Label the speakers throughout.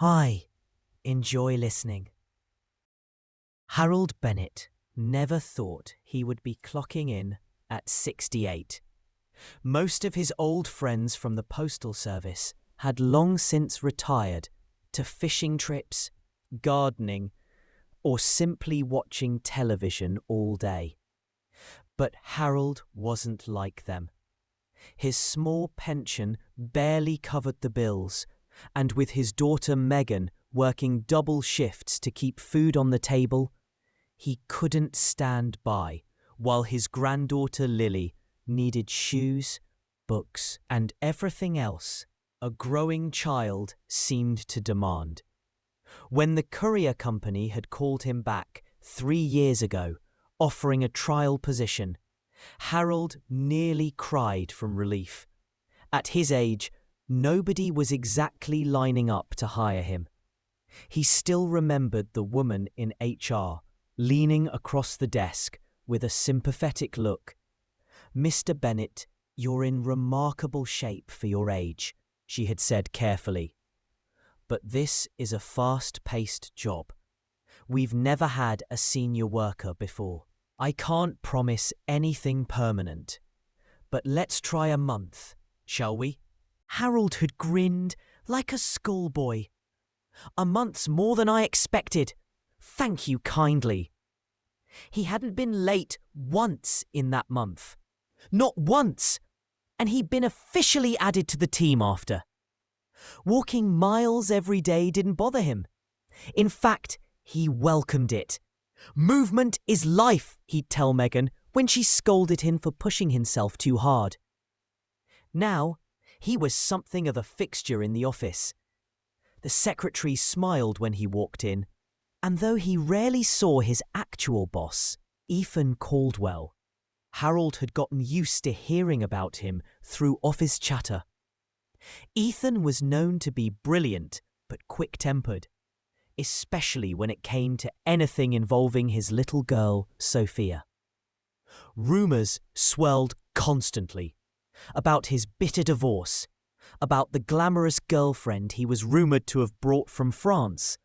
Speaker 1: Hi, enjoy listening. Harold Bennett never thought he would be clocking in at 68. Most of his old friends from the postal service had long since retired to fishing trips, gardening, or simply watching television all day. But Harold wasn't like them. His small pension barely covered the bills, and with his daughter Megan working double shifts to keep food on the table, he couldn't stand by while his granddaughter Lily needed shoes, books, and everything else a growing child seemed to demand. When the courier company had called him back 3 years ago, offering a trial position, Harold nearly cried from relief. At his age, nobody was exactly lining up to hire him. He still remembered the woman in HR leaning across the desk with a sympathetic look. "Mr. Bennett, you're in remarkable shape for your age," she had said carefully. "But this is a fast-paced job. We've never had a senior worker before. I can't promise anything permanent, but let's try a month, shall we?" Harold had grinned like a schoolboy. "A month's more than I expected. Thank you kindly." He hadn't been late once in that month. Not once! And he'd been officially added to the team after. Walking miles every day didn't bother him. In fact, he welcomed it. "Movement is life," he'd tell Megan when she scolded him for pushing himself too hard. Now, he was something of a fixture in the office. The secretary smiled when he walked in, and though he rarely saw his actual boss, Ethan Caldwell, Harold had gotten used to hearing about him through office chatter. Ethan was known to be brilliant but quick-tempered, especially when it came to anything involving his little girl, Sophia. Rumours swirled constantly about his bitter divorce, about the glamorous girlfriend he was rumoured to have brought from France,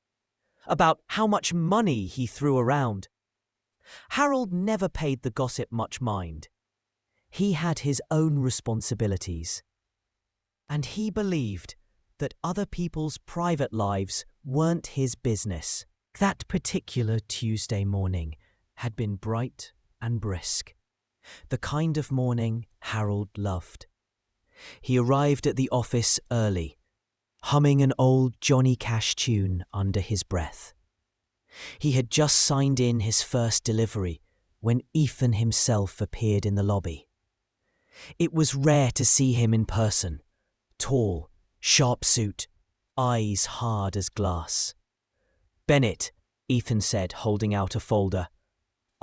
Speaker 1: about how much money he threw around. Harold never paid the gossip much mind. He had his own responsibilities. And he believed that other people's private lives weren't his business. That particular Tuesday morning had been bright and brisk, the kind of morning Harold loved. He arrived at the office early, humming an old Johnny Cash tune under his breath. He had just signed in his first delivery when Ethan himself appeared in the lobby. It was rare to see him in person. Tall, sharp suit, eyes hard as glass. "Bennett," Ethan said, holding out a folder.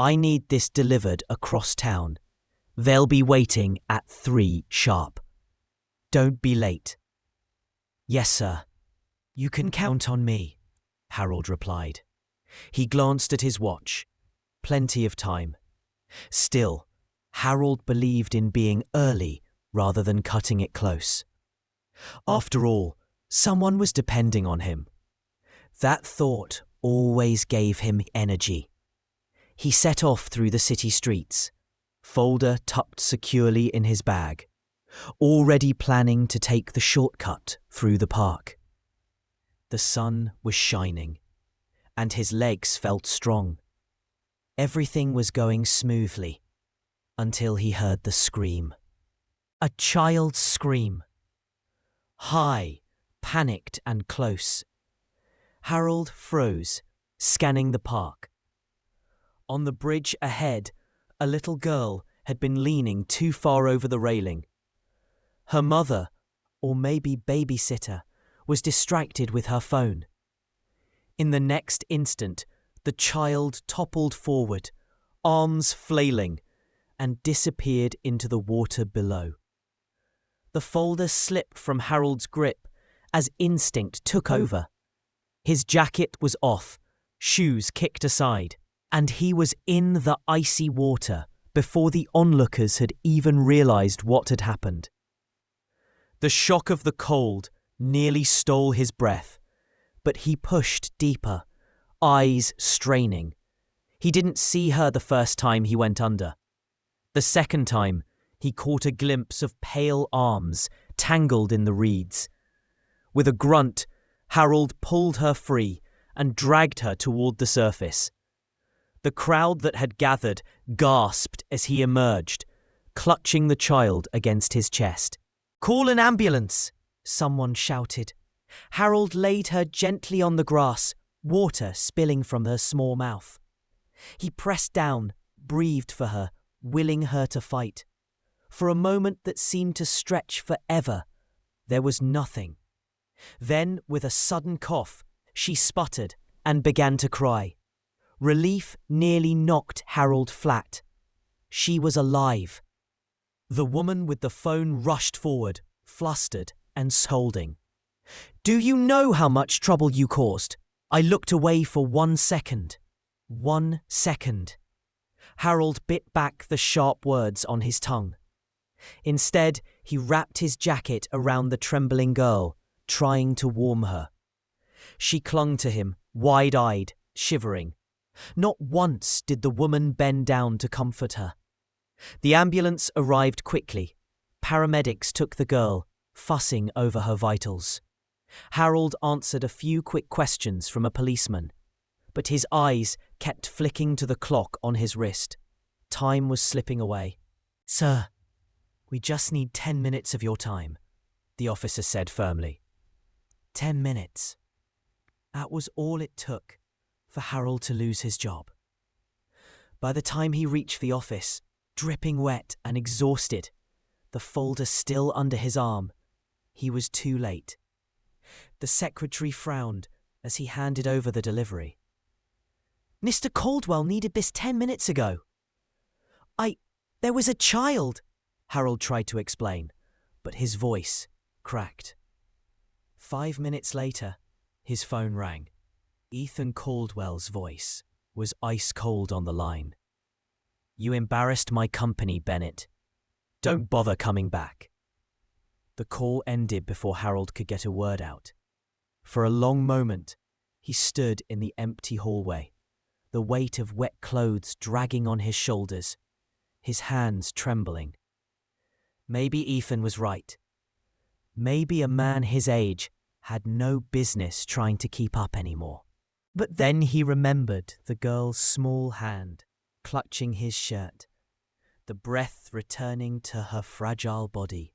Speaker 1: "I need this delivered across town. They'll be waiting at 3 sharp. Don't be late." "Yes, sir. You can count on me," Harold replied. He glanced at his watch. Plenty of time. Still, Harold believed in being early rather than cutting it close. After all, someone was depending on him. That thought always gave him energy. He set off through the city streets, folder tucked securely in his bag, already planning to take the shortcut through the park. The sun was shining, and his legs felt strong. Everything was going smoothly until he heard the scream. A child's scream. High, panicked and close. Harold froze, scanning the park. On the bridge ahead, a little girl had been leaning too far over the railing. Her mother, or maybe babysitter, was distracted with her phone. In the next instant, the child toppled forward, arms flailing, and disappeared into the water below. The folder slipped from Harold's grip as instinct took over. His jacket was off, shoes kicked aside, and he was in the icy water before the onlookers had even realized what had happened. The shock of the cold nearly stole his breath, but he pushed deeper, eyes straining. He didn't see her the first time he went under. The second time, he caught a glimpse of pale arms tangled in the reeds. With a grunt, Harold pulled her free and dragged her toward the surface. The crowd that had gathered gasped as he emerged, clutching the child against his chest. "Call an ambulance!" someone shouted. Harold laid her gently on the grass, water spilling from her small mouth. He pressed down, breathed for her, willing her to fight. For a moment that seemed to stretch forever, there was nothing. Then, with a sudden cough, she sputtered and began to cry. Relief nearly knocked Harold flat. She was alive. The woman with the phone rushed forward, flustered and scolding. "Do you know how much trouble you caused?" I looked away for 1 second. 1 second. Harold bit back the sharp words on his tongue. Instead, he wrapped his jacket around the trembling girl, trying to warm her. She clung to him, wide-eyed, shivering. Not once did the woman bend down to comfort her. The ambulance arrived quickly. Paramedics took the girl, fussing over her vitals. Harold answered a few quick questions from a policeman, but his eyes kept flicking to the clock on his wrist. Time was slipping away. "Sir, we just need 10 minutes of your time," the officer said firmly. 10 minutes. That was all it took for Harold to lose his job. By the time he reached the office, dripping wet and exhausted, the folder still under his arm, he was too late. The secretary frowned as he handed over the delivery. "Mr. Caldwell needed this 10 minutes ago." There was a child," Harold tried to explain, but his voice cracked. 5 minutes later, his phone rang. Ethan Caldwell's voice was ice cold on the line. "You embarrassed my company, Bennett. Don't bother coming back." The call ended before Harold could get a word out. For a long moment, he stood in the empty hallway, the weight of wet clothes dragging on his shoulders, his hands trembling. Maybe Ethan was right. Maybe a man his age had no business trying to keep up anymore. But then he remembered the girl's small hand clutching his shirt, the breath returning to her fragile body.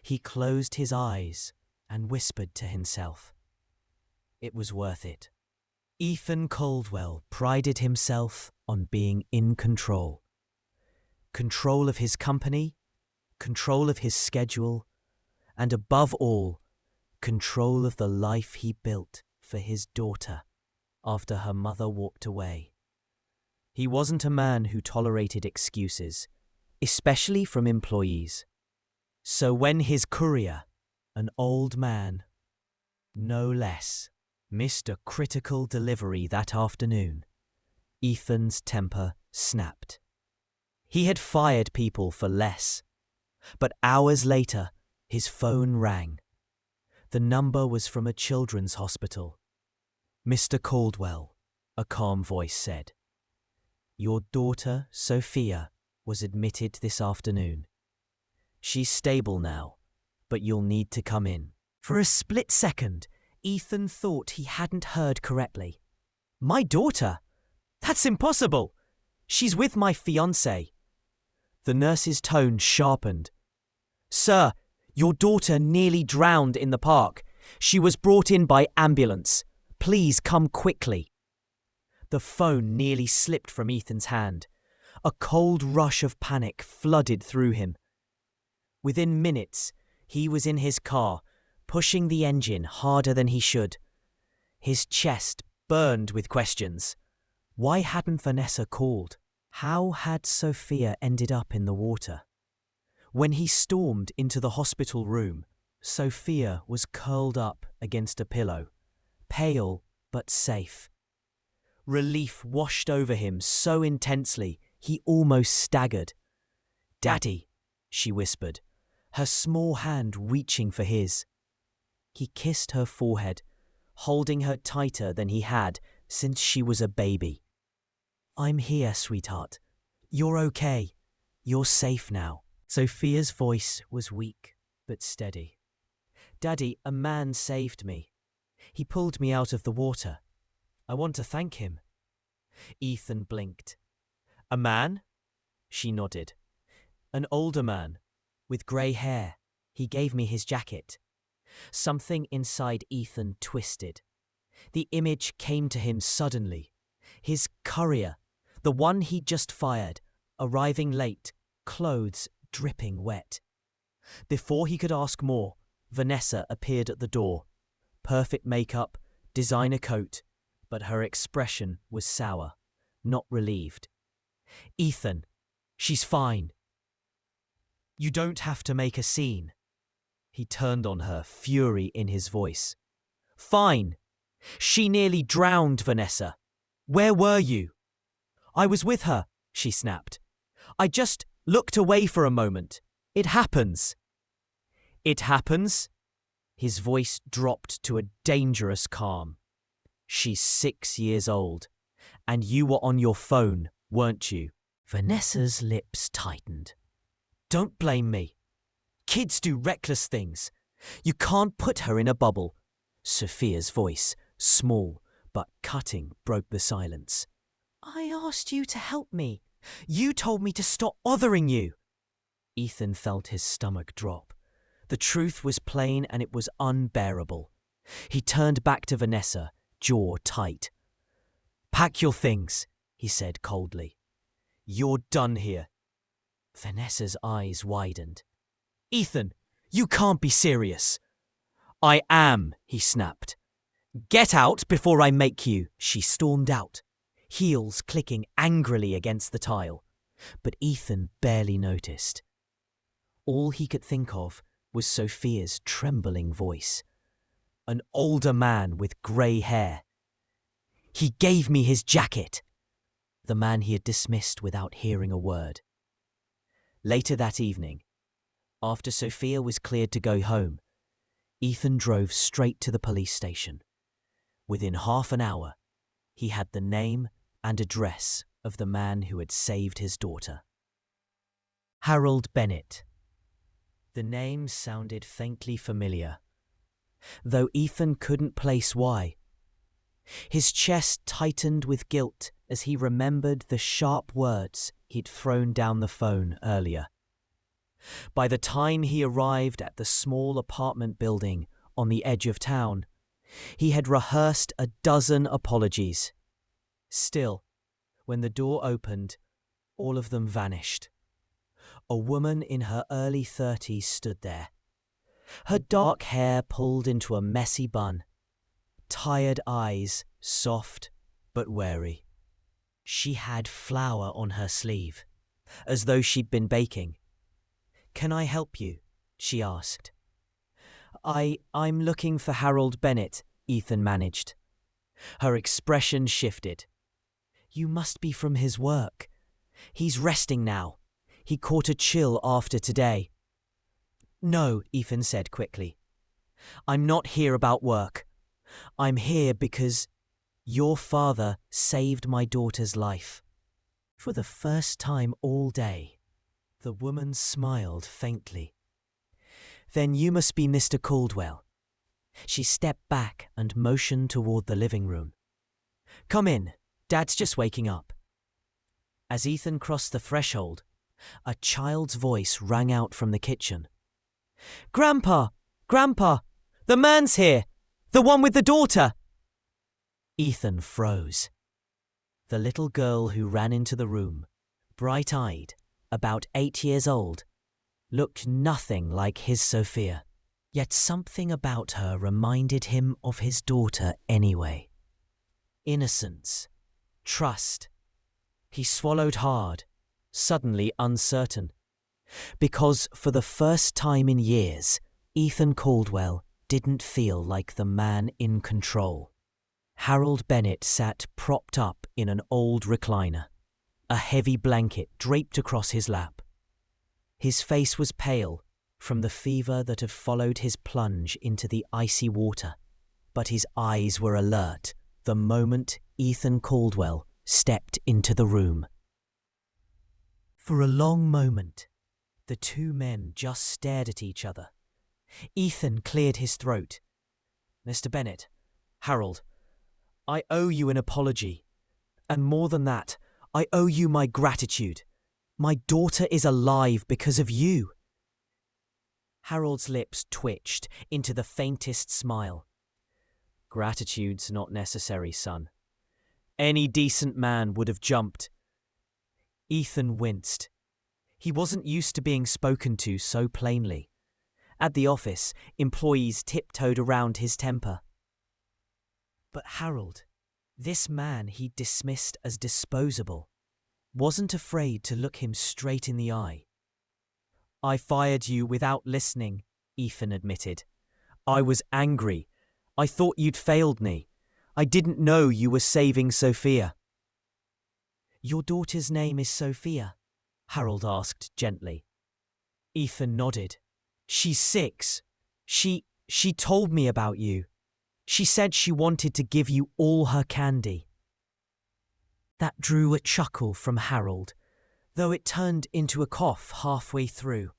Speaker 1: He closed his eyes and whispered to himself. It was worth it. Ethan Caldwell prided himself on being in control. Control of his company, control of his schedule, and above all, control of the life he built for his daughter after her mother walked away. He wasn't a man who tolerated excuses, especially from employees. So when his courier, an old man, no less, missed a critical delivery that afternoon, Ethan's temper snapped. He had fired people for less, but hours later, his phone rang. The number was from a children's hospital. "Mr. Caldwell," a calm voice said. "Your daughter, Sophia, was admitted this afternoon. She's stable now, but you'll need to come in." For a split second, Ethan thought he hadn't heard correctly. "My daughter? That's impossible! She's with my fiancé." The nurse's tone sharpened. "Sir, your daughter nearly drowned in the park. She was brought in by ambulance. Please come quickly." The phone nearly slipped from Ethan's hand. A cold rush of panic flooded through him. Within minutes, he was in his car, pushing the engine harder than he should. His chest burned with questions. Why hadn't Vanessa called? How had Sophia ended up in the water? When he stormed into the hospital room, Sophia was curled up against a pillow, pale but safe. Relief washed over him so intensely he almost staggered. "Daddy," she whispered, her small hand reaching for his. He kissed her forehead, holding her tighter than he had since she was a baby. "I'm here, sweetheart. You're okay. You're safe now." Sophia's voice was weak but steady. "Daddy, a man saved me. He pulled me out of the water. I want to thank him." Ethan blinked. "A man?" She nodded. "An older man, with grey hair. He gave me his jacket." Something inside Ethan twisted. The image came to him suddenly. His courier, the one he'd just fired, arriving late, clothes dripping wet. Before he could ask more, Vanessa appeared at the door. Perfect makeup, designer coat, but her expression was sour, not relieved. "Ethan, she's fine. You don't have to make a scene." He turned on her, fury in his voice. "Fine. She nearly drowned, Vanessa. Where were you?" "I was with her," she snapped. "I just looked away for a moment. It happens." "It happens?" His voice dropped to a dangerous calm. "She's 6 years old. And you were on your phone, weren't you?" Vanessa's lips tightened. "Don't blame me. Kids do reckless things. You can't put her in a bubble." Sophia's voice, small but cutting, broke the silence. "I asked you to help me. You told me to stop bothering you." Ethan felt his stomach drop. The truth was plain and it was unbearable. He turned back to Vanessa, jaw tight. "Pack your things," he said coldly. "You're done here." Vanessa's eyes widened. "Ethan, you can't be serious." "I am," he snapped. "Get out before I make you." She stormed out, heels clicking angrily against the tile. But Ethan barely noticed. All he could think of was Sophia's trembling voice. "An older man with grey hair. He gave me his jacket." The man he had dismissed without hearing a word. Later that evening, after Sophia was cleared to go home, Ethan drove straight to the police station. Within half an hour, he had the name and address of the man who had saved his daughter. Harold Bennett. The name sounded faintly familiar, though Ethan couldn't place why. His chest tightened with guilt as he remembered the sharp words he'd thrown down the phone earlier. By the time he arrived at the small apartment building on the edge of town, he had rehearsed a dozen apologies. Still, when the door opened, all of them vanished. A woman in her early 30s stood there, her dark hair pulled into a messy bun, tired eyes soft but wary. She had flour on her sleeve, as though she'd been baking. "Can I help you?" she asked. I'm looking for Harold Bennett," Ethan managed. Her expression shifted. "You must be from his work. He's resting now. He caught a chill after today." "No," Ethan said quickly. "I'm not here about work. I'm here because your father saved my daughter's life." For the first time all day, the woman smiled faintly. "Then you must be Mr. Caldwell." She stepped back and motioned toward the living room. "Come in. Dad's just waking up." As Ethan crossed the threshold, a child's voice rang out from the kitchen. "Grandpa! Grandpa! The man's here! The one with the daughter!" Ethan froze. The little girl who ran into the room, bright-eyed, about 8 years old, looked nothing like his Sophia. Yet something about her reminded him of his daughter anyway. Innocence. Trust. He swallowed hard, suddenly uncertain. Because for the first time in years, Ethan Caldwell didn't feel like the man in control. Harold Bennett sat propped up in an old recliner, a heavy blanket draped across his lap. His face was pale from the fever that had followed his plunge into the icy water. but his eyes were alert the moment Ethan Caldwell stepped into the room. For a long moment, the two men just stared at each other. Ethan cleared his throat. "Mr. Bennett, Harold, I owe you an apology. And more than that, I owe you my gratitude. My daughter is alive because of you." Harold's lips twitched into the faintest smile. "Gratitude's not necessary, son. Any decent man would have jumped." Ethan winced. He wasn't used to being spoken to so plainly. At the office, employees tiptoed around his temper. But Harold, this man he'd dismissed as disposable, wasn't afraid to look him straight in the eye. "I fired you without listening," Ethan admitted. "I was angry. I thought you'd failed me. I didn't know you were saving Sophia." "Your daughter's name is Sophia?" Harold asked gently. Ethan nodded. "She's 6. She told me about you. She said she wanted to give you all her candy." That drew a chuckle from Harold, though it turned into a cough halfway through.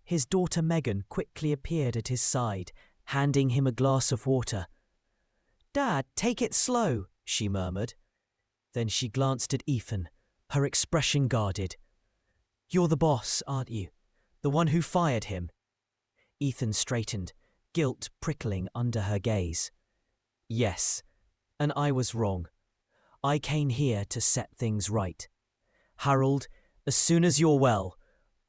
Speaker 1: His daughter Megan quickly appeared at his side, handing him a glass of water. "Dad, take it slow," she murmured. Then she glanced at Ethan, her expression guarded. "You're the boss, aren't you? The one who fired him?" Ethan straightened, guilt prickling under her gaze. "Yes, and I was wrong. I came here to set things right. Harold, as soon as you're well,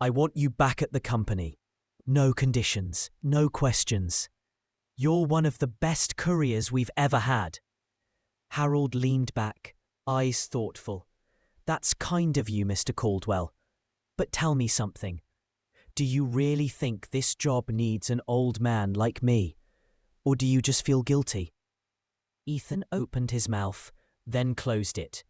Speaker 1: I want you back at the company. No conditions, no questions. You're one of the best couriers we've ever had." Harold leaned back, eyes thoughtful. "That's kind of you, Mr. Caldwell. But tell me something. Do you really think this job needs an old man like me? Or do you just feel guilty?" Ethan opened his mouth, then closed it.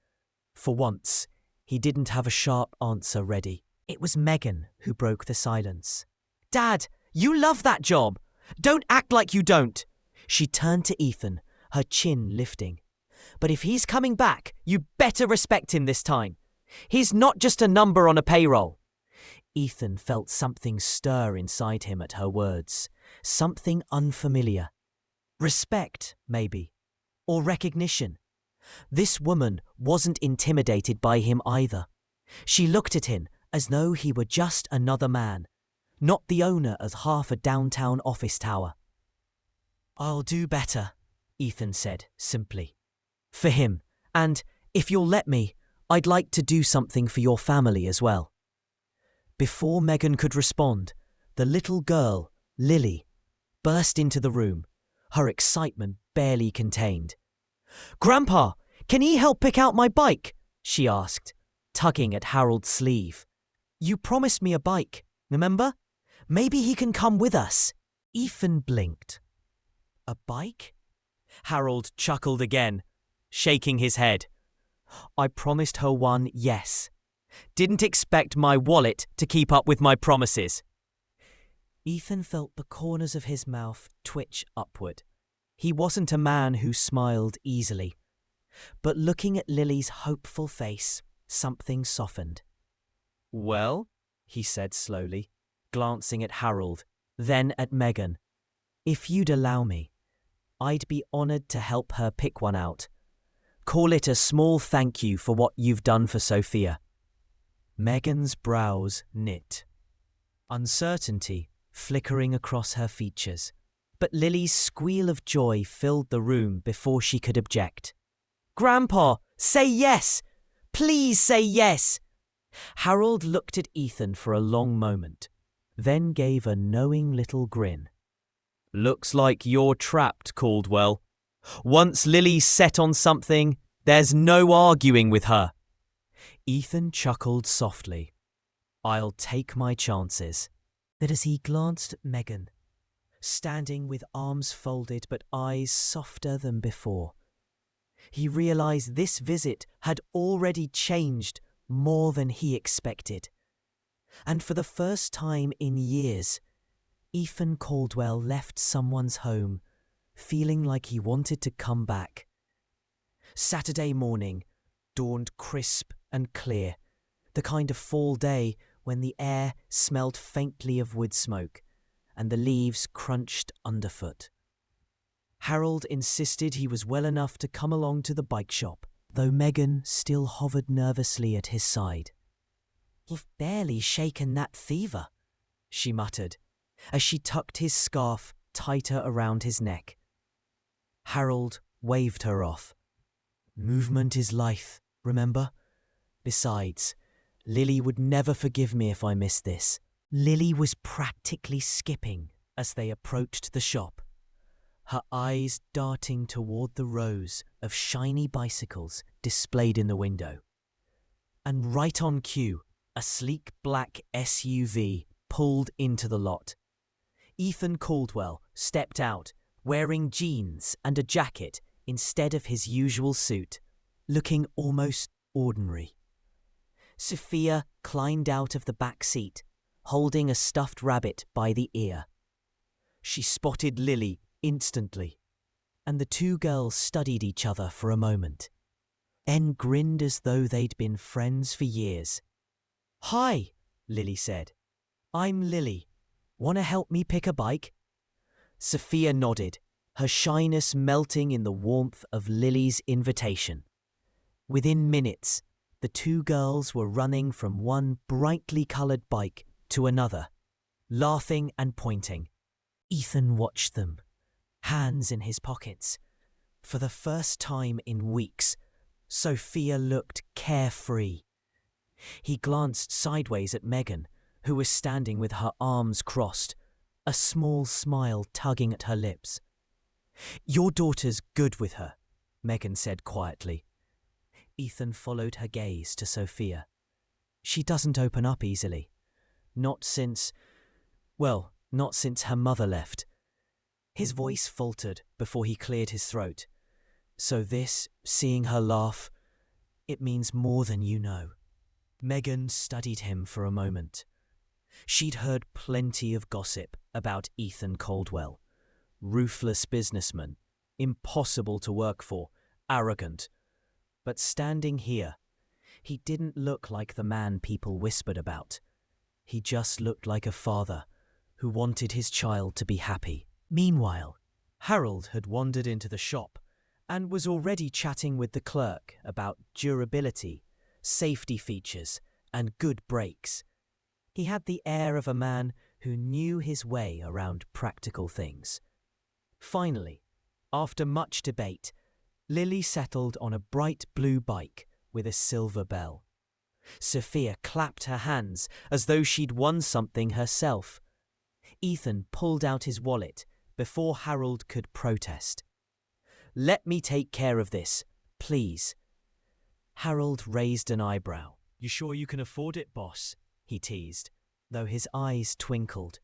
Speaker 1: For once, he didn't have a sharp answer ready. It was Megan who broke the silence. "Dad, you love that job! Don't act like you don't!" She turned to Ethan, her chin lifting. "But if he's coming back, you better respect him this time. He's not just a number on a payroll." Ethan felt something stir inside him at her words, something unfamiliar. Respect, maybe, or recognition. This woman wasn't intimidated by him either. She looked at him as though he were just another man, not the owner of half a downtown office tower. "I'll do better," Ethan said simply. "For him, and, if you'll let me, I'd like to do something for your family as well." Before Megan could respond, the little girl, Lily, burst into the room, her excitement barely contained. "Grandpa, can he help pick out my bike?" she asked, tugging at Harold's sleeve. "You promised me a bike, remember? Maybe he can come with us." Ethan blinked. "A bike?" Harold chuckled again, shaking his head. "I promised her one, yes. Didn't expect my wallet to keep up with my promises." Ethan felt the corners of his mouth twitch upward. He wasn't a man who smiled easily. But looking at Lily's hopeful face, something softened. "Well," he said slowly, glancing at Harold, then at Megan. "If you'd allow me, I'd be honoured to help her pick one out. Call it a small thank you for what you've done for Sophia." Megan's brows knit, uncertainty flickering across her features. But Lily's squeal of joy filled the room before she could object. "Grandpa, say yes! Please say yes!" Harold looked at Ethan for a long moment, then gave a knowing little grin. "Looks like you're trapped, Caldwell. Once Lily's set on something, there's no arguing with her." Ethan chuckled softly. "I'll take my chances." But as he glanced at Megan, standing with arms folded but eyes softer than before, he realized this visit had already changed more than he expected. And for the first time in years, Ethan Caldwell left someone's home feeling like he wanted to come back. Saturday morning dawned crisp and clear, the kind of fall day when the air smelled faintly of wood smoke and the leaves crunched underfoot. Harold insisted he was well enough to come along to the bike shop, though Megan still hovered nervously at his side. "You've barely shaken that fever," she muttered, as she tucked his scarf tighter around his neck. Harold waved her off. "Movement is life, remember? Besides, Lily would never forgive me if I missed this." Lily was practically skipping as they approached the shop, her eyes darting toward the rows of shiny bicycles displayed in the window. And right on cue, a sleek black SUV pulled into the lot. Ethan Caldwell stepped out, wearing jeans and a jacket instead of his usual suit, looking almost ordinary. Sophia climbed out of the back seat, holding a stuffed rabbit by the ear. She spotted Lily instantly, and the two girls studied each other for a moment. Then grinned as though they'd been friends for years. "Hi," Lily said. "I'm Lily. Want to help me pick a bike?" Sophia nodded, her shyness melting in the warmth of Lily's invitation. Within minutes, the two girls were running from one brightly coloured bike to another, laughing and pointing. Ethan watched them, hands in his pockets. For the first time in weeks, Sophia looked carefree. He glanced sideways at Megan, who was standing with her arms crossed, a small smile tugging at her lips. "Your daughter's good with her," Megan said quietly. Ethan followed her gaze to Sophia. "She doesn't open up easily. Not since her mother left." His voice faltered before he cleared his throat. "So this, seeing her laugh, it means more than you know." Megan studied him for a moment. She'd heard plenty of gossip about Ethan Caldwell. Ruthless businessman, impossible to work for, arrogant. But standing here, he didn't look like the man people whispered about. He just looked like a father who wanted his child to be happy. Meanwhile, Harold had wandered into the shop and was already chatting with the clerk about durability, safety features, and good brakes. He had the air of a man who knew his way around practical things. Finally, after much debate, Lily settled on a bright blue bike with a silver bell. Sophia clapped her hands as though she'd won something herself. Ethan pulled out his wallet before Harold could protest. "Let me take care of this, please." Harold raised an eyebrow. "You sure you can afford it, boss?" he teased, though his eyes twinkled.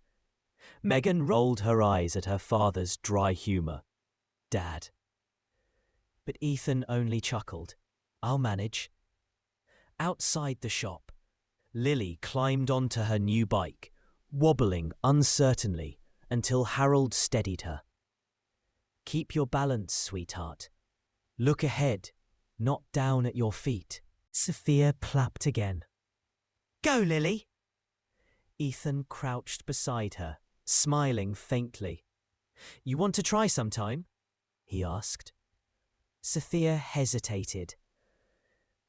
Speaker 1: Megan rolled her eyes at her father's dry humour. "Dad." But Ethan only chuckled. "I'll manage." Outside the shop, Lily climbed onto her new bike, wobbling uncertainly until Harold steadied her. "Keep your balance, sweetheart. Look ahead, not down at your feet." Sophia clapped again. "Go, Lily!" Ethan crouched beside her, smiling faintly. "You want to try sometime?" he asked. Sophia hesitated.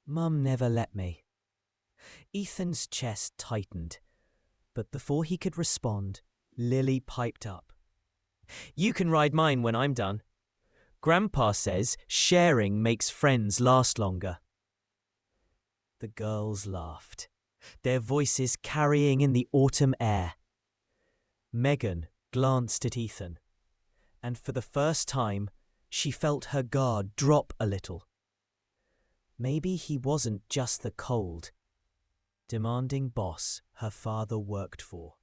Speaker 1: "Mum never let me." Ethan's chest tightened, but before he could respond, Lily piped up. "You can ride mine when I'm done. Grandpa says sharing makes friends last longer." The girls laughed, their voices carrying in the autumn air. Megan glanced at Ethan, and for the first time, she felt her guard drop a little. Maybe he wasn't just the cold, demanding boss her father worked for.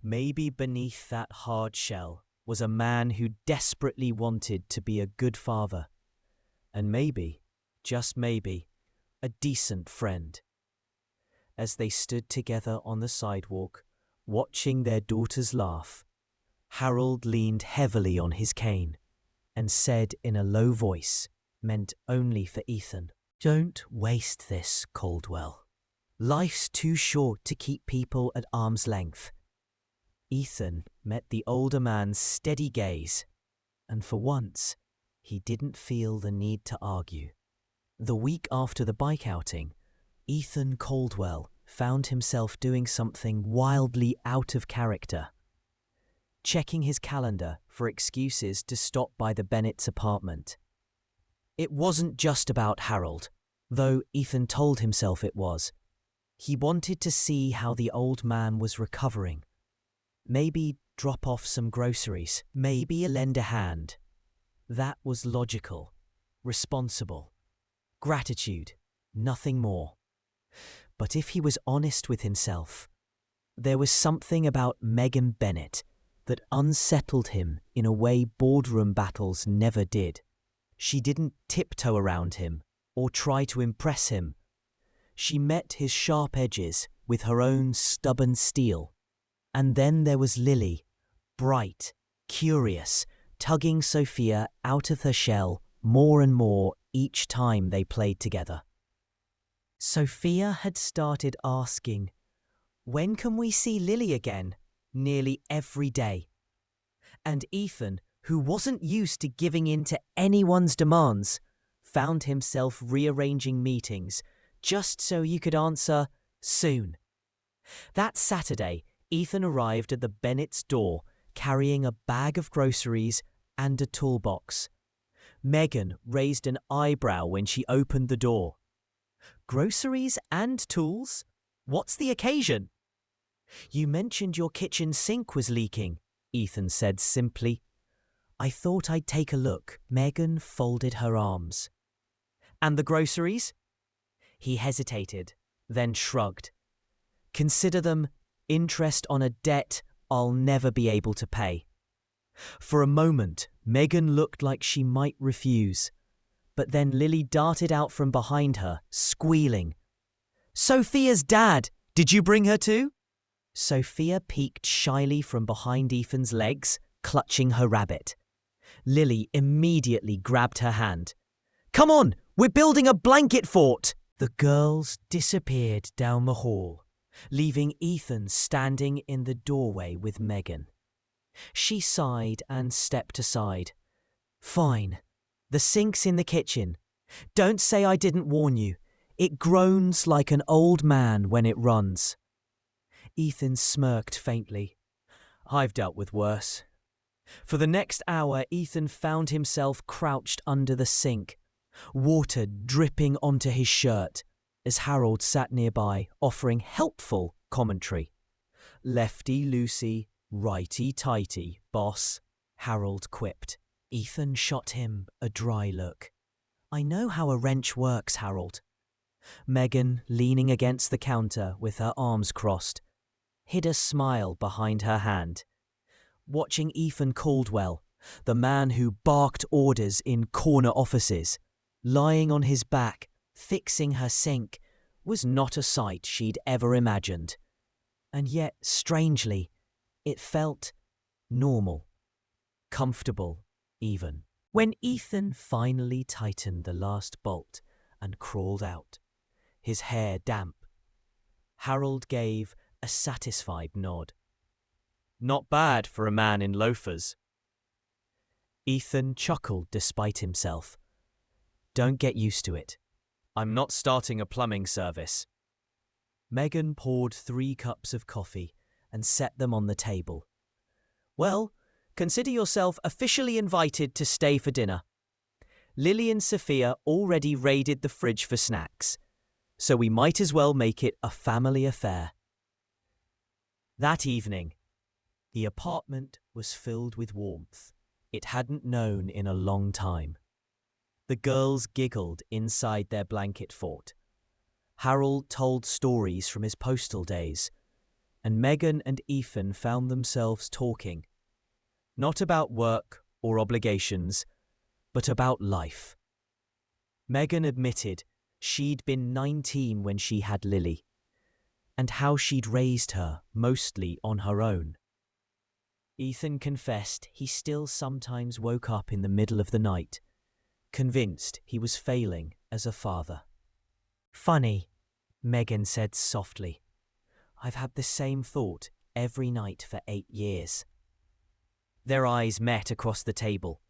Speaker 1: Maybe beneath that hard shell was a man who desperately wanted to be a good father, and maybe, just maybe, a decent friend. As they stood together on the sidewalk, watching their daughters laugh, Harold leaned heavily on his cane. and said in a low voice, meant only for Ethan, "Don't waste this, Caldwell. Life's too short to keep people at arm's length." Ethan met the older man's steady gaze, and for once, he didn't feel the need to argue. The week after the bike outing, Ethan Caldwell found himself doing something wildly out of character. Checking his calendar for excuses to stop by the Bennett's apartment. It wasn't just about Harold, though Ethan told himself it was. He wanted to see how the old man was recovering. Maybe drop off some groceries, maybe lend a hand. That was logical, responsible. Gratitude, nothing more. But if he was honest with himself, there was something about Megan Bennett that unsettled him in a way boardroom battles never did. She didn't tiptoe around him or try to impress him. She met his sharp edges with her own stubborn steel. And then there was Lily, bright, curious, tugging Sophia out of her shell more and more each time they played together. Sophia had started asking, "When can we see Lily again?" nearly every day. And Ethan, who wasn't used to giving in to anyone's demands, found himself rearranging meetings just so you could answer soon. That Saturday, Ethan arrived at the Bennett's door carrying a bag of groceries and a toolbox. Megan raised an eyebrow when she opened the door. "Groceries and tools? What's the occasion?" "You mentioned your kitchen sink was leaking," Ethan said simply. "I thought I'd take a look." Megan folded her arms. "And the groceries?" He hesitated, then shrugged. "Consider them interest on a debt I'll never be able to pay." For a moment, Megan looked like she might refuse. But then Lily darted out from behind her, squealing. "Sophia's dad! Did you bring her too?" Sophia peeked shyly from behind Ethan's legs, clutching her rabbit. Lily immediately grabbed her hand. "Come on, we're building a blanket fort!" The girls disappeared down the hall, leaving Ethan standing in the doorway with Megan. She sighed and stepped aside. "Fine. The sink's in the kitchen. Don't say I didn't warn you. It groans like an old man when it runs." Ethan smirked faintly. "I've dealt with worse." For the next hour, Ethan found himself crouched under the sink, water dripping onto his shirt, as Harold sat nearby, offering helpful commentary. "Lefty-loosey, righty-tighty, boss," Harold quipped. Ethan shot him a dry look. "I know how a wrench works, Harold." Megan, leaning against the counter with her arms crossed, hid a smile behind her hand. Watching Ethan Caldwell, the man who barked orders in corner offices, lying on his back, fixing her sink, was not a sight she'd ever imagined. And yet, strangely, it felt normal, comfortable even. When Ethan finally tightened the last bolt and crawled out, his hair damp, Harold gave a satisfied nod. "Not bad for a man in loafers." Ethan chuckled despite himself. "Don't get used to it. I'm not starting a plumbing service." Megan poured 3 cups of coffee and set them on the table. "Well, consider yourself officially invited to stay for dinner. Lily and Sophia already raided the fridge for snacks, so we might as well make it a family affair." That evening, the apartment was filled with warmth it hadn't known in a long time. The girls giggled inside their blanket fort. Harold told stories from his postal days, and Megan and Ethan found themselves talking, not about work or obligations, but about life. Megan admitted she'd been 19 when she had Lily, and how she'd raised her mostly on her own. Ethan confessed he still sometimes woke up in the middle of the night, convinced he was failing as a father. Funny, Megan said softly. I've had the same thought every night for 8 years. Their eyes met across the table,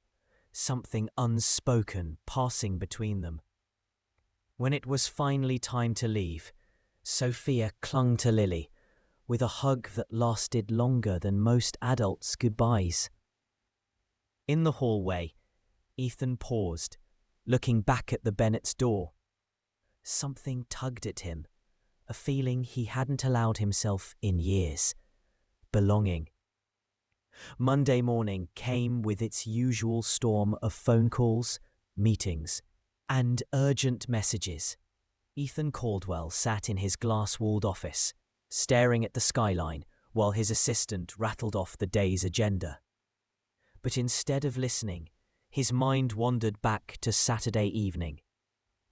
Speaker 1: something unspoken passing between them. When it was finally time to leave, Sophia clung to Lily with a hug that lasted longer than most adults' goodbyes. In the hallway, Ethan paused, looking back at the Bennetts' door. Something tugged at him, a feeling he hadn't allowed himself in years. Belonging. Monday morning came with its usual storm of phone calls, meetings, and urgent messages. Ethan Caldwell sat in his glass-walled office, staring at the skyline while his assistant rattled off the day's agenda. But instead of listening, his mind wandered back to Saturday evening.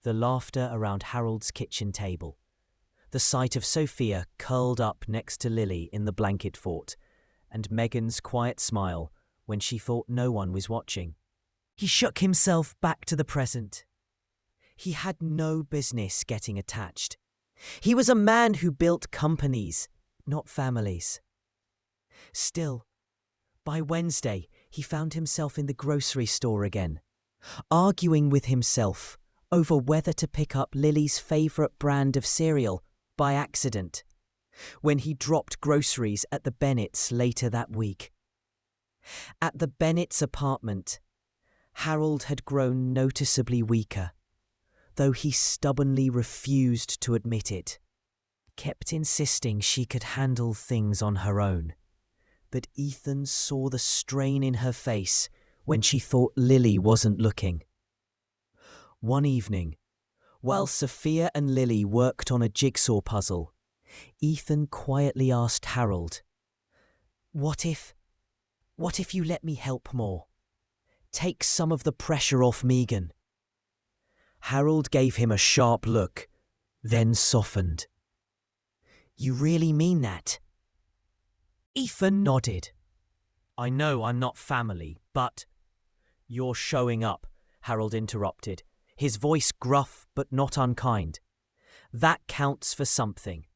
Speaker 1: The laughter around Harold's kitchen table, the sight of Sophia curled up next to Lily in the blanket fort, and Megan's quiet smile when she thought no one was watching. He shook himself back to the present. He had no business getting attached. He was a man who built companies, not families. Still, by Wednesday, he found himself in the grocery store again, arguing with himself over whether to pick up Lily's favourite brand of cereal by accident when he dropped groceries at the Bennetts later that week. At the Bennetts' apartment, Harold had grown noticeably weaker, though he stubbornly refused to admit it, kept insisting she could handle things on her own. But Ethan saw the strain in her face when she thought Lily wasn't looking. One evening, while Sophia and Lily worked on a jigsaw puzzle, Ethan quietly asked Harold, What if you let me help more? Take some of the pressure off Megan." Harold gave him a sharp look, then softened. "You really mean that?" Ethan nodded. "I know I'm not family, but—" "You're showing up," Harold interrupted, his voice gruff but not unkind. "That counts for something.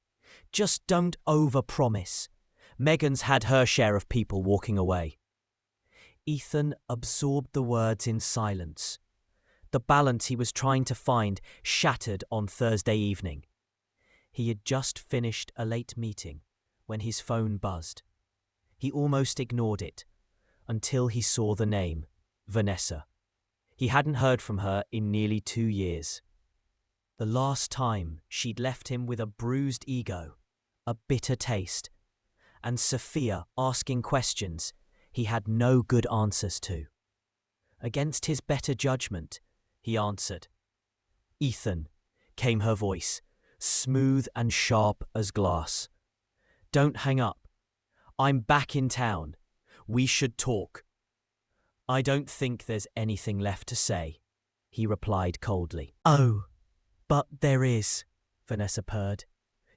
Speaker 1: Just don't overpromise. Megan's had her share of people walking away." Ethan absorbed the words in silence. The balance he was trying to find shattered on Thursday evening. He had just finished a late meeting when his phone buzzed. He almost ignored it until he saw the name, Vanessa. He hadn't heard from her in nearly 2 years. The last time she'd left him with a bruised ego, a bitter taste, and Sophia asking questions he had no good answers to. Against his better judgment, he answered. "Ethan," came her voice, smooth and sharp as glass. "Don't hang up. I'm back in town. We should talk." "I don't think there's anything left to say," he replied coldly. "Oh, but there is," Vanessa purred.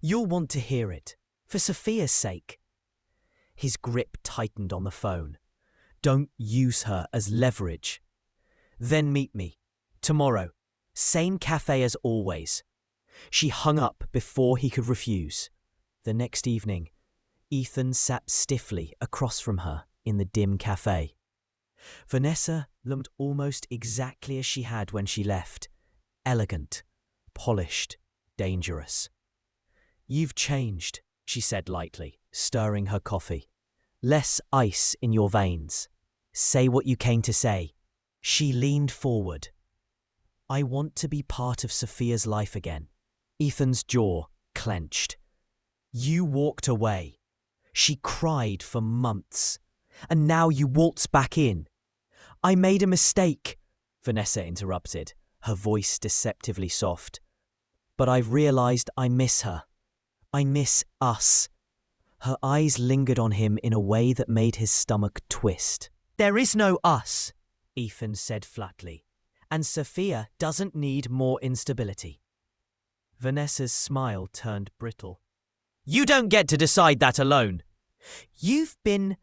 Speaker 1: "You'll want to hear it, for Sophia's sake." His grip tightened on the phone. "Don't use her as leverage. Then meet me. Tomorrow. Same cafe as always." She hung up before he could refuse. The next evening, Ethan sat stiffly across from her in the dim cafe. Vanessa looked almost exactly as she had when she left. Elegant, polished, dangerous. "You've changed," she said lightly, stirring her coffee. "Less ice in your veins. Say what you came to say." She leaned forward. "I want to be part of Sophia's life again." Ethan's jaw clenched. "You walked away. She cried for months. And now you waltz back in." "I made a mistake," Vanessa interrupted, her voice deceptively soft. "But I've realized I miss her. I miss us." Her eyes lingered on him in a way that made his stomach twist. "There is no us," Ethan said flatly, "and Sophia doesn't need more instability." Vanessa's smile turned brittle. "You don't get to decide that alone." "You've been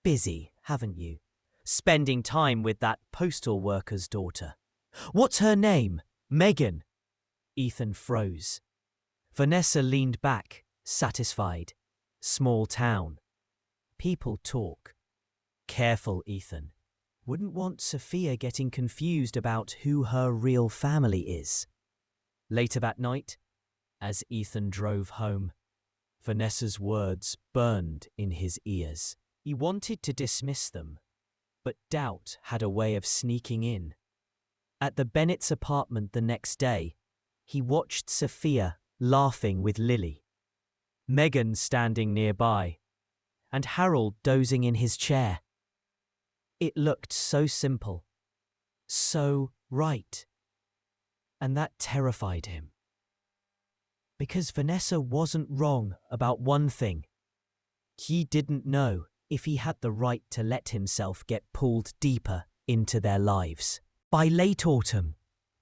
Speaker 1: busy, haven't you? Spending time with that postal worker's daughter. What's her name? Megan. Ethan froze. Vanessa leaned back, satisfied. Small town. People talk. Careful, Ethan. Wouldn't want Sophia getting confused about who her real family is. Later that night, as Ethan drove home, Vanessa's words burned in his ears. He wanted to dismiss them, but doubt had a way of sneaking in. At the Bennett's apartment the next day, he watched Sophia laughing with Lily, Megan standing nearby, and Harold dozing in his chair. It looked so simple, so right, and that terrified him. Because Vanessa wasn't wrong about one thing. He didn't know if he had the right to let himself get pulled deeper into their lives. By late autumn,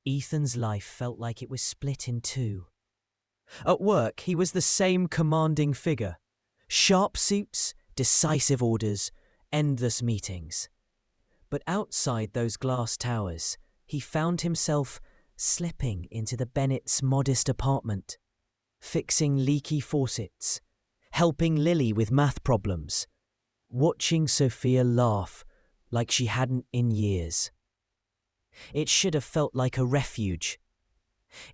Speaker 1: Ethan's life felt like it was split in two. At work, he was the same commanding figure. Sharp suits, decisive orders, endless meetings. But outside those glass towers, he found himself slipping into the Bennetts' modest apartment, fixing leaky faucets, helping Lily with math problems, watching Sophia laugh like she hadn't in years. It should have felt like a refuge.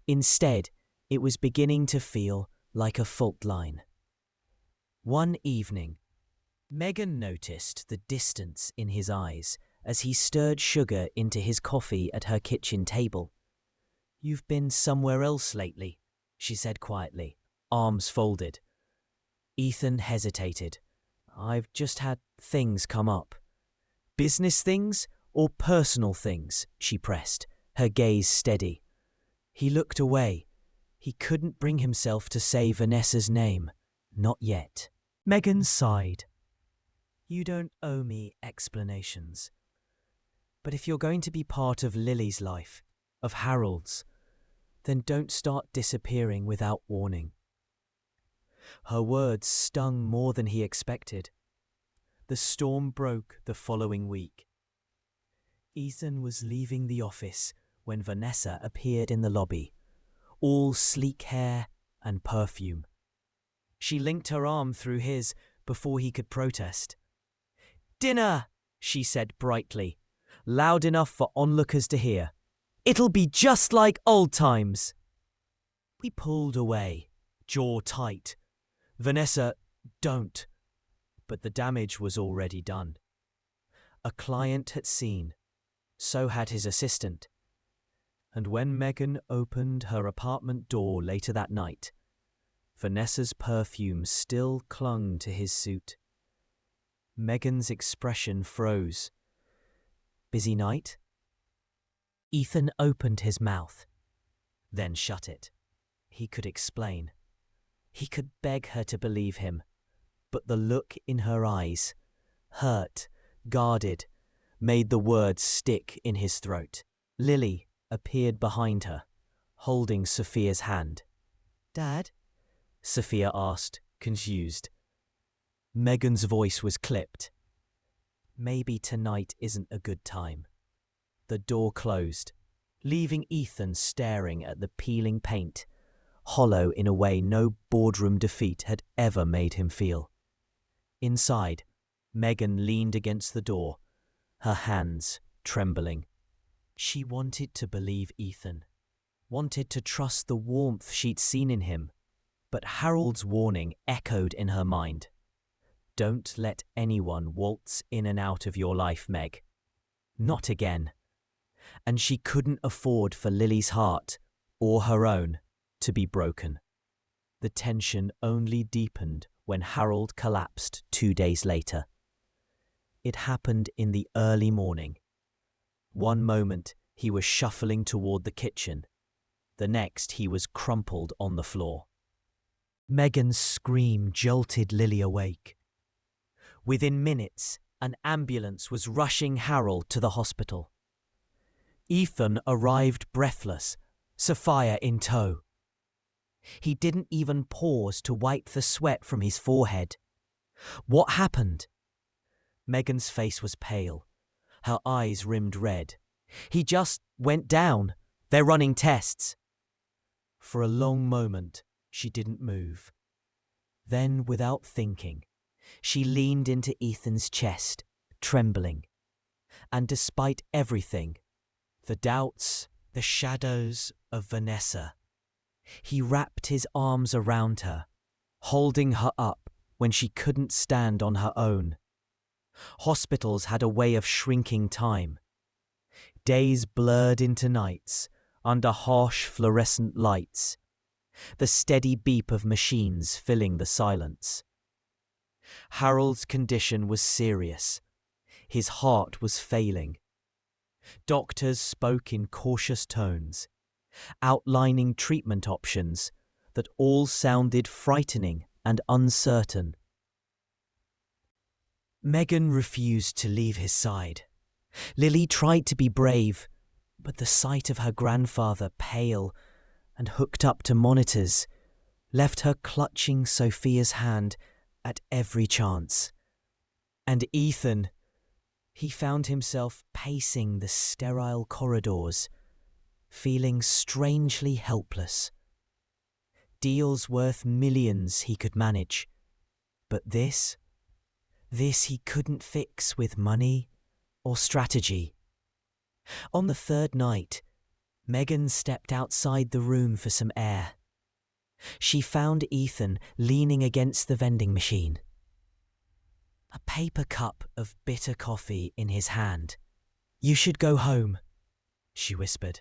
Speaker 1: Instead, it was beginning to feel like a fault line. One evening, Megan noticed the distance in his eyes as he stirred sugar into his coffee at her kitchen table. "You've been somewhere else lately," she said quietly, arms folded. Ethan hesitated. "I've just had things come up." "Business things or personal things?" she pressed, her gaze steady. He looked away. He couldn't bring himself to say Vanessa's name. Not yet. Megan sighed. "You don't owe me explanations. But if you're going to be part of Lily's life, of Harold's, then don't start disappearing without warning." Her words stung more than he expected. The storm broke the following week. Ethan was leaving the office when Vanessa appeared in the lobby, all sleek hair and perfume. She linked her arm through his before he could protest. "Dinner," she said brightly, loud enough for onlookers to hear. "It'll be just like old times." We pulled away, jaw tight. "Vanessa, don't." But the damage was already done. A client had seen. So had his assistant. And when Megan opened her apartment door later that night, Vanessa's perfume still clung to his suit. Megan's expression froze. "Busy night?" Ethan opened his mouth, then shut it. He could explain. He could beg her to believe him, but the look in her eyes, hurt, guarded, made the words stick in his throat. Lily appeared behind her, holding Sophia's hand. "Dad?" Sophia asked, confused. Megan's voice was clipped. "Maybe tonight isn't a good time." The door closed, leaving Ethan staring at the peeling paint, hollow in a way no boardroom defeat had ever made him feel. Inside, Megan leaned against the door, her hands trembling. She wanted to believe Ethan, wanted to trust the warmth she'd seen in him, but Harold's warning echoed in her mind. "Don't let anyone waltz in and out of your life, Meg. Not again." And she couldn't afford for Lily's heart, or her own, to be broken. The tension only deepened when Harold collapsed 2 days later. It happened in the early morning. One moment he was shuffling toward the kitchen. The next he was crumpled on the floor. Megan's scream jolted Lily awake. Within minutes, an ambulance was rushing Harold to the hospital. Ethan arrived breathless, Sophia in tow. He didn't even pause to wipe the sweat from his forehead. What happened? Megan's face was pale. Her eyes rimmed red. He just went down. They're running tests. For a long moment, she didn't move. Then, without thinking, she leaned into Ethan's chest, trembling. And despite everything, the doubts, the shadows of Vanessa, he wrapped his arms around her, holding her up when she couldn't stand on her own. Hospitals had a way of shrinking time. Days blurred into nights under harsh fluorescent lights, the steady beep of machines filling the silence. Harold's condition was serious. His heart was failing. Doctors spoke in cautious tones, outlining treatment options that all sounded frightening and uncertain. Megan refused to leave his side. Lily tried to be brave, but the sight of her grandfather, pale and hooked up to monitors, left her clutching Sophia's hand at every chance. And Ethan, he found himself pacing the sterile corridors, feeling strangely helpless. Deals worth millions he could manage, but this he couldn't fix with money or strategy. On the third night, Megan stepped outside the room for some air. She found Ethan leaning against the vending machine, a paper cup of bitter coffee in his hand. "You should go home," she whispered.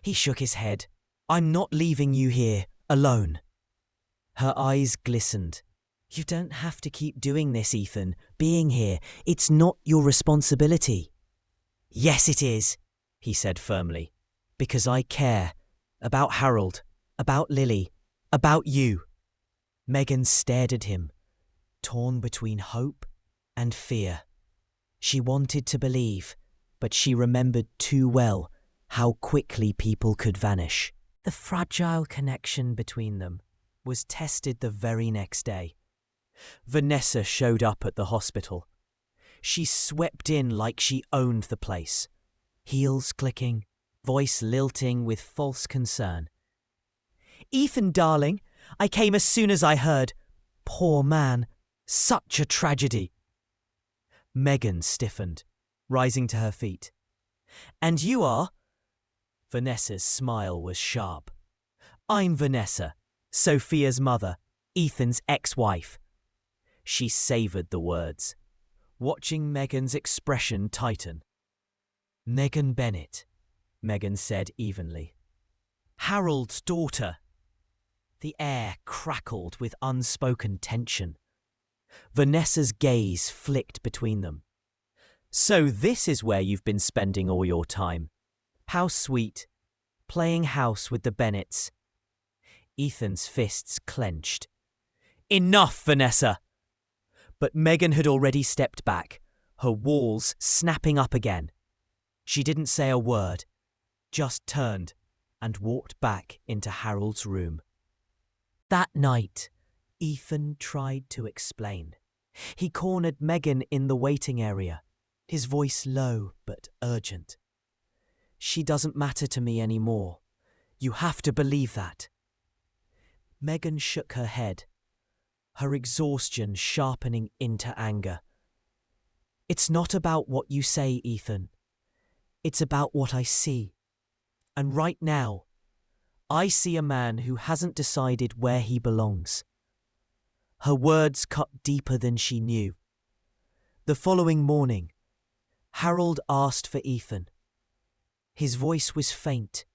Speaker 1: He shook his head. "I'm not leaving you here, alone." Her eyes glistened. "You don't have to keep doing this, Ethan. Being here, it's not your responsibility." "Yes, it is," he said firmly. "Because I care. About Harold. About Lily. About you." Megan stared at him, torn between hope and fear. She wanted to believe, but she remembered too well how quickly people could vanish. The fragile connection between them was tested the very next day. Vanessa showed up at the hospital. She swept in like she owned the place, heels clicking, voice lilting with false concern. "Ethan, darling, I came as soon as I heard. Poor man, such a tragedy." Megan stiffened, rising to her feet. "And you are?" Vanessa's smile was sharp. "I'm Vanessa, Sophia's mother, Ethan's ex-wife." She savoured the words, watching Megan's expression tighten. "Megan Bennett," Megan said evenly. "Harold's daughter." The air crackled with unspoken tension. Vanessa's gaze flicked between them. "So this is where you've been spending all your time. How sweet. Playing house with the Bennetts." Ethan's fists clenched. "Enough, Vanessa!" But Megan had already stepped back, her walls snapping up again. She didn't say a word, just turned and walked back into Harold's room. That night, Ethan tried to explain. He cornered Megan in the waiting area, his voice low but urgent. "She doesn't matter to me anymore. You have to believe that." Megan shook her head, her exhaustion sharpening into anger. "It's not about what you say, Ethan. It's about what I see. And right now, I see a man who hasn't decided where he belongs." Her words cut deeper than she knew. The following morning, Harold asked for Ethan. His voice was faint,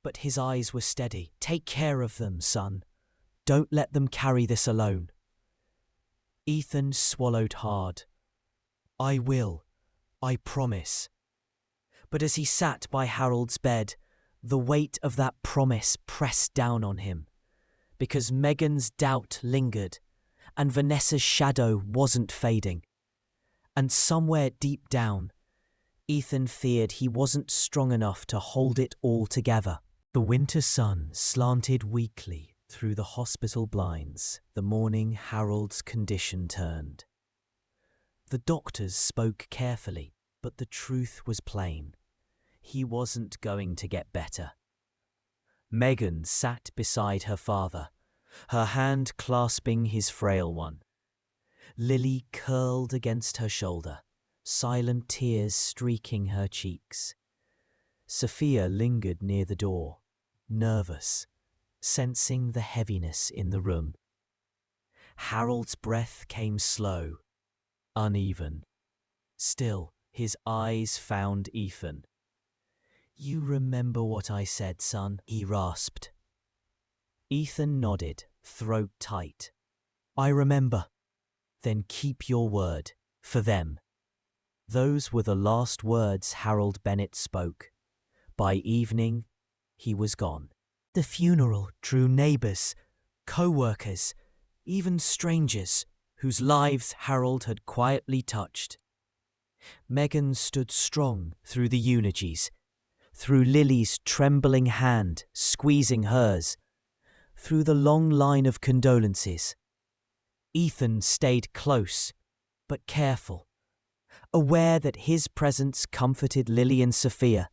Speaker 1: but his eyes were steady. "Take care of them, son. Don't let them carry this alone." Ethan swallowed hard. "I will. I promise." But as he sat by Harold's bed, the weight of that promise pressed down on him, because Megan's doubt lingered, and Vanessa's shadow wasn't fading. And somewhere deep down, Ethan feared he wasn't strong enough to hold it all together. The winter sun slanted weakly through the hospital blinds the morning Harold's condition turned. The doctors spoke carefully, but the truth was plain. He wasn't going to get better. Megan sat beside her father, her hand clasping his frail one. Lily curled against her shoulder, silent tears streaking her cheeks. Sophia lingered near the door, nervous, sensing the heaviness in the room. Harold's breath came slow, uneven. Still, his eyes found Ethan. "You remember what I said, son?" he rasped. Ethan nodded, throat tight. "I remember." "Then keep your word, for them." Those were the last words Harold Bennett spoke. By evening, he was gone. The funeral drew neighbours, co-workers, even strangers whose lives Harold had quietly touched. Megan stood strong through the eulogies, through Lily's trembling hand squeezing hers, through the long line of condolences. Ethan stayed close, but careful, aware that his presence comforted Lily and Sophia,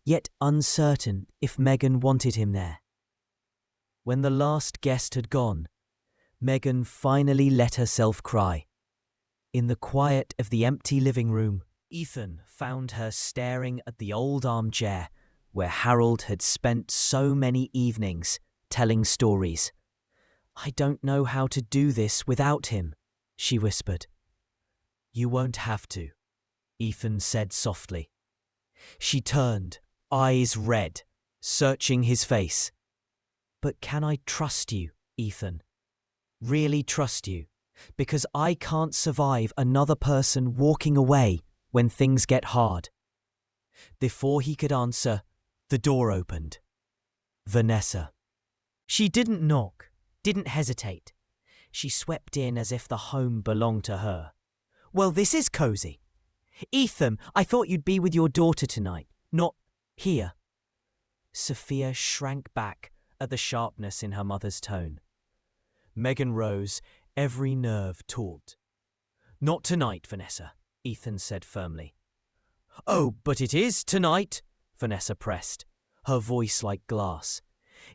Speaker 1: yet uncertain if Megan wanted him there. When the last guest had gone, Megan finally let herself cry. In the quiet of the empty living room, Ethan found her staring at the old armchair where Harold had spent so many evenings telling stories. "I don't know how to do this without him," she whispered. "You won't have to," Ethan said softly. She turned, eyes red, searching his face. "But can I trust you, Ethan? Really trust you? Because I can't survive another person walking away when things get hard." Before he could answer, the door opened. Vanessa. She didn't knock, didn't hesitate. She swept in as if the home belonged to her. "Well, this is cozy. Ethan, I thought you'd be with your daughter tonight, not here." Sophia shrank back at the sharpness in her mother's tone. Megan rose, every nerve taut. "Not tonight, Vanessa," Ethan said firmly. "Oh, but it is tonight," Vanessa pressed, her voice like glass.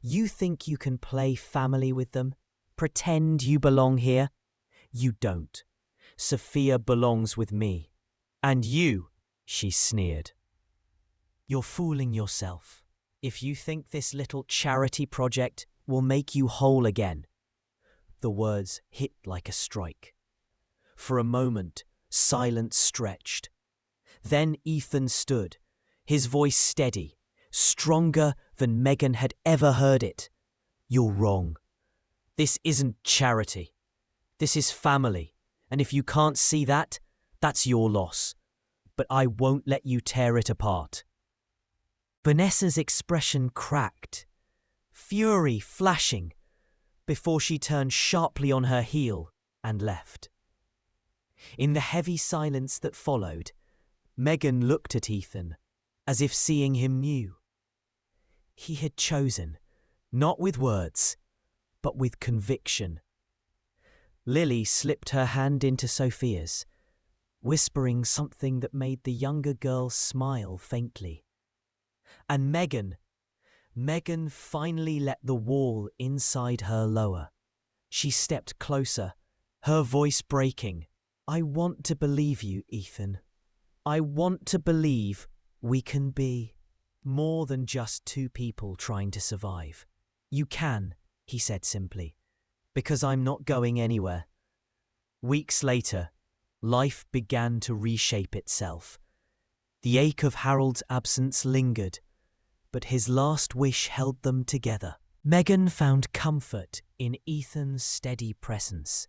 Speaker 1: "You think you can play family with them? Pretend you belong here? You don't. Sophia belongs with me. And you," she sneered. "You're fooling yourself. If you think this little charity project will make you whole again." The words hit like a strike. For a moment, silence stretched. Then Ethan stood, his voice steady, stronger than Megan had ever heard it. "You're wrong. This isn't charity. This is family, and if you can't see that, that's your loss. But I won't let you tear it apart." Vanessa's expression cracked, fury flashing, before she turned sharply on her heel and left. In the heavy silence that followed, Megan looked at Ethan, as if seeing him new. He had chosen, not with words, but with conviction. Lily slipped her hand into Sophia's, whispering something that made the younger girl smile faintly. And Megan finally let the wall inside her lower. She stepped closer, her voice breaking. "I want to believe you, Ethan. I want to believe we can be more than just two people trying to survive." "You can," he said simply, "because I'm not going anywhere." Weeks later, life began to reshape itself. The ache of Harold's absence lingered, but his last wish held them together. Megan found comfort in Ethan's steady presence.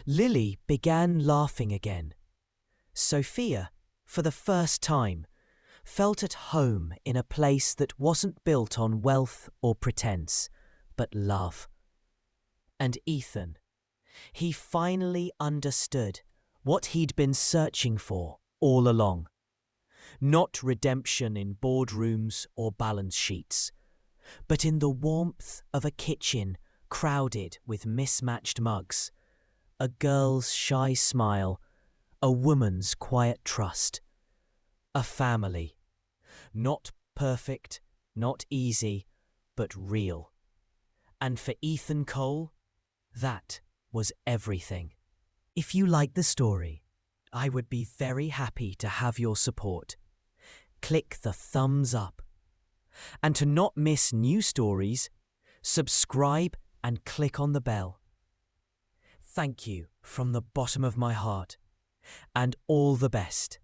Speaker 1: Lily began laughing again. Sophia, for the first time, felt at home in a place that wasn't built on wealth or pretense, but love. And Ethan, he finally understood what he'd been searching for all along. Not redemption in boardrooms or balance sheets, but in the warmth of a kitchen crowded with mismatched mugs, a girl's shy smile, a woman's quiet trust, a family. Not perfect, not easy, but real. And for Ethan Cole, that was everything. If you like the story, I would be very happy to have your support. Click the thumbs up. And to not miss new stories, subscribe and click on the bell. Thank you from the bottom of my heart, and all the best.